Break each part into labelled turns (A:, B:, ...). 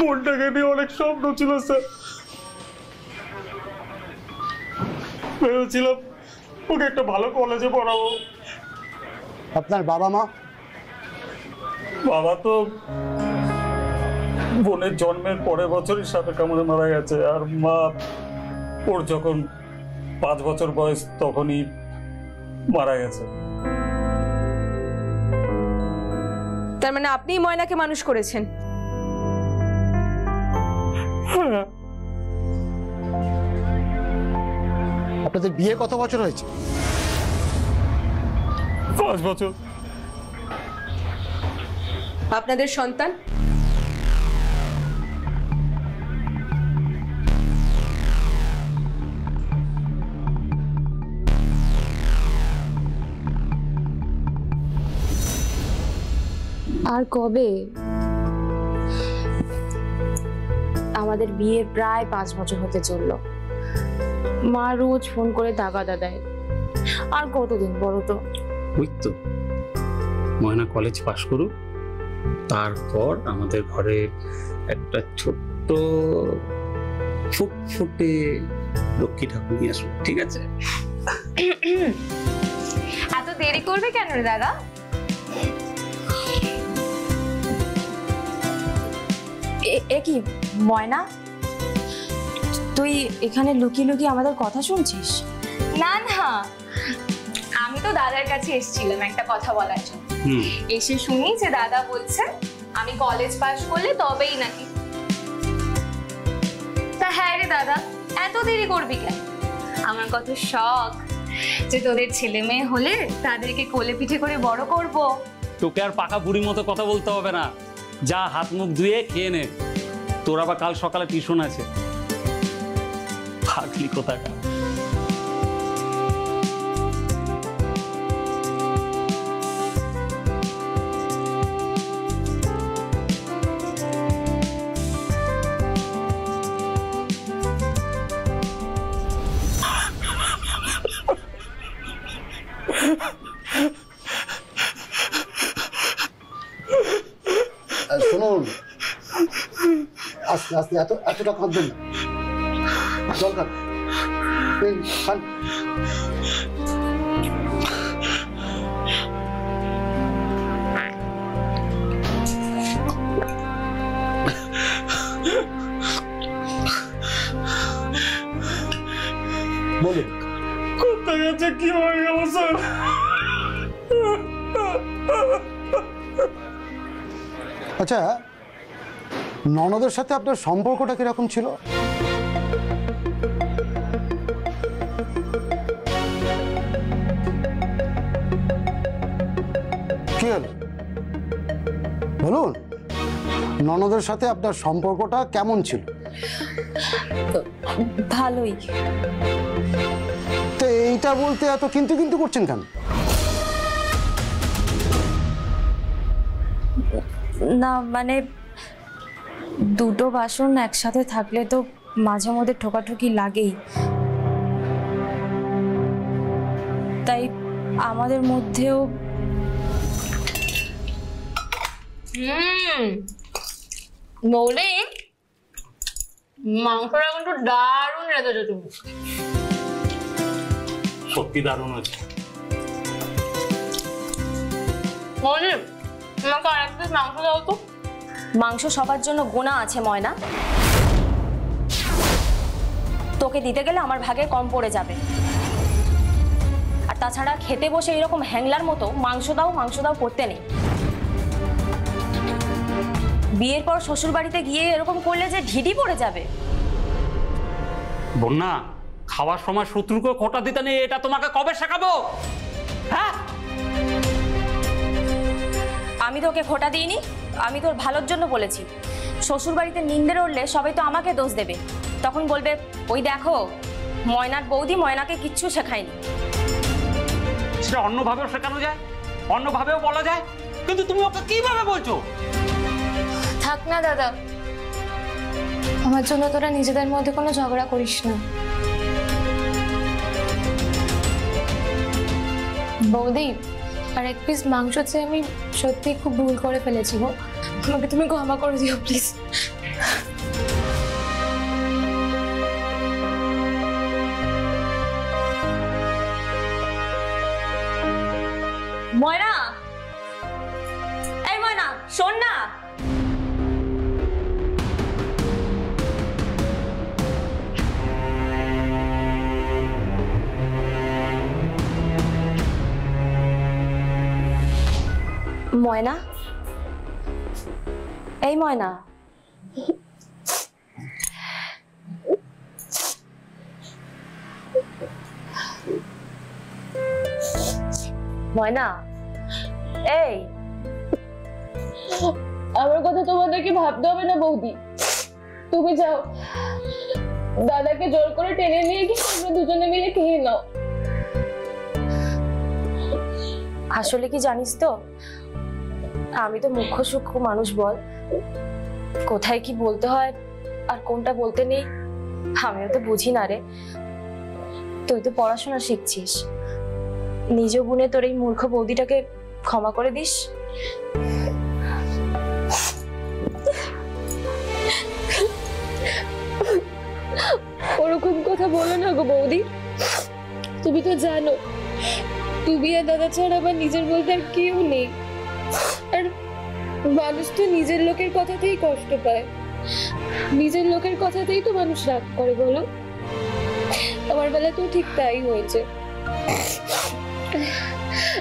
A: বোনটাকে নিয়ে অনেক স্বপ্ন ছিল স্যার। ভেবেছিলাম ওকে একটা ভালো কলেজে পড়াবো।
B: আপনার বাবা মা?
A: বাবা তো বোনের জন্মের পরের বছরই সাপে কামড়ে মারা গেছে, আর মা ওর যখন 5 বছর বয়স তখনই মারা গেছে।
C: তার মানে আপনিই ময়নাকে মানুষ করেছেন?
B: আপনাদের বিয়ে কত বছর হয়েছে?
A: 5 বছর।
C: আপনাদের সন্তান?
D: আর কবে? আমাদের বিয়ের প্রায় 5 বছর হতে চললো। মা রোজ ফোন করে তাগাদা দেয়। আর কতদিন বলো তো?
E: ওই তো ময়না কলেজ পাশ করুক, তারপর আমাদের ঘরে একটা ছোট্ট ফুটফুটে লক্ষ্মী ঠাকুর নিয়ে আসুক, ঠিক আছে?
D: এত দেরি করবে কেন রে দাদা? এ কি ময়না, তুই এখানে লুকিয়ে লুকিয়ে আমাদের কথা শুনছিস?
F: না না, আমি তো দাদার কাছে এসেছিলাম একটা কথা বলার জন্য। এসে শুনি যে দাদা বলছে আমি কলেজ পাস করলে তবেই নাকি। তা হ্যাঁ রে দাদা, এত দেরি করবি কেন? আমার কত শখ যে তোদের ছেলে মেয়ে হলে তাদেরকে কোলে পিঠে করে বড় করব।
E: তোকে আর পাকা বুড়ির মতো কথা বলতে হবে না, যা হাত মুখ ধুয়ে খেয়ে নে, তোর আবার কাল সকালে টিউশন আছে। পাগলি কোথাকার।
B: শুনুন, আস্তে আস্তে এতটা কাঁদবেন না। জল খান, খান। বলুন
A: কোথায় গেছে, কি হয়ে গেল স্যার?
B: আচ্ছা, ননদের সাথে আপনার সম্পর্কটা কিরকম ছিল? কি হলো বলুন, ননদের সাথে আপনার সম্পর্কটা কেমন ছিল?
D: ভালোই।
B: তো এইটা বলতে এত কিন্তু কিন্তু করছেন কেন?
D: না মানে দুটো বাসন একসাথে থাকলে তো মাঝে মধ্যে ঠোকাঠুকি লাগেই, তাই আমাদের মধ্যেও।
F: বৌদি, মাংসটা কিন্তু দারুণ রেখেছো তুমি।
E: সত্যি দারুণ আছে।
F: বৌদি, আমাকে আর এক পিস মাংস দাও তো।
D: মাংস সবার জন্য গোনা আছে ময়না, তোকে দিতে গেলে আমার ভাগে কম পড়ে যাবে। আর তাছাড়া খেতে বসে এরকম হ্যাংলার মতো মাংস দাও করতে নেই। বিয়ের পর শ্বশুর বাড়িতে গিয়ে এরকম করলে যে ঢিডি পড়ে যাবে।
E: বন্যা, খাওয়ার সময় শত্রুকে খোঁটা দিতে নেই, এটা তোমাকে কবে শেখাবো? হ্যাঁ,
D: আমি তোকে খোঁটা দিইনি, আমি তোর ভালোর জন্য বলেছি। শ্বশুর বাড়িতে নিন্দে রড়লে সবাই তো আমাকে দোষ দেবে, তখন বলবে ওই দেখো ময়নার বৌদি ময়নাকে কিচ্ছু শেখায়নি।
E: সেটা অন্যভাবেও শেখানো যায়, অন্যভাবেও বলা যায়, কিন্তু তুমি ওকে কিভাবে বলছো?
F: থাক না দাদা, আমার জন্য তোরা নিজেদের মধ্যে কোনো ঝগড়া করিস না। বৌদি, আর এক পিস মাংস চেয়ে আমি সত্যি খুব ভুল করে ফেলেছি গো, আমাকে তুমি ক্ষমা করে দিও প্লিজ।
D: ময়না, এই ময়না শোন না। ময়না, এই ময়না, ময়না, এই
F: আমার কথা তোমাদেরকে ভাবতে হবে না বৌদি, তুমি যাও দাদাকে জোর করে টেনে নিয়ে গিয়ে তোমরা দুজনে মিলে খেয়ে নাও।
D: আসলে কি জানিস তো, আমি তো মুখ্য সূক্ষ্ম মানুষ, বল কোথায় কি বলতে হয় আর কোনটা বলতে নেই আমিও তো বুঝি না রে। তুই তো পড়াশোনা শিখছিস, নিজ গুণে তোর এই মূর্খ বৌদিটাকে ক্ষমা করে দিস।
F: ওরকম কথা বলো না গো বৌদি, তুমি তো জানো তুমি আর দাদা ছাড়া আমার নিজের বলতে আর কেউ নেই। আর মানুষ তো নিজের লোকের কথাতেই কষ্ট পায়, নিজের লোকের কথাতেই তো মানুষ রাগ করে, বলো? আমার বেলা তো ঠিক তাই হয়েছে।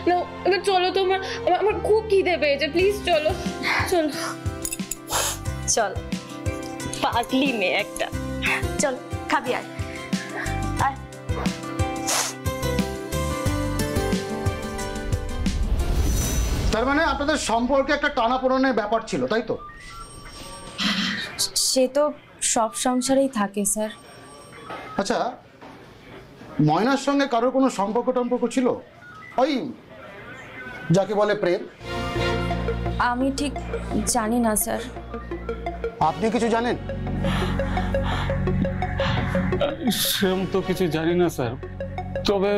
F: না এবার চলো, তোমার আমার খুব খিদে পেয়েছে, প্লিজ চলো চলো
D: চল, পাগলি মেয়ে একটা, চল খাবি আর
B: তার মানে আপনাদের সম্পর্কে একটা টানাপোড়েনের ব্যাপার ছিল, তাই তো?
D: সে তো সব সংসারেই থাকে স্যার।
B: আচ্ছা, ময়নার সঙ্গে কারোর কোনো সম্পর্ক ছিল, ওই যাকে বলে প্রেম?
D: আমি ঠিক জানি না স্যার।
B: আপনি কিছু জানেন?
A: সেরকম তো কিছু জানি না স্যার, তবে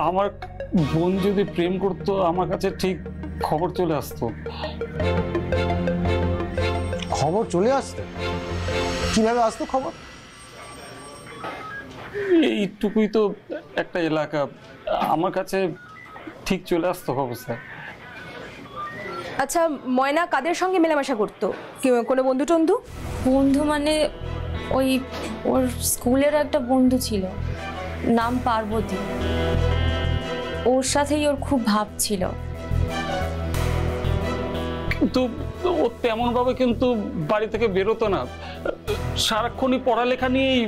A: আমার বোন যদি প্রেম করতো আমার কাছে ঠিক খবর চলে আসতো।
B: খবর চলে আসতো? কিভাবে আসতো খবর?
A: এইটুকুই তো একটা এলাকা, আমার কাছে ঠিক চলে আসতো খবর স্যার।
C: আচ্ছা, ময়না কাদের সঙ্গে মেলামেশা করতো? কোনো বন্ধু টন্ধু?
D: বন্ধু মানে ওই ওর স্কুলের একটা বন্ধু ছিল, নাম পার্বতী, ওর সাথেই ওর খুব ভাব ছিল।
A: কিন্তু ও তেমন ভাবে কিন্তু বাড়ি থেকে বেরোতো না, সারাক্ষণই পড়ালেখা নিয়েই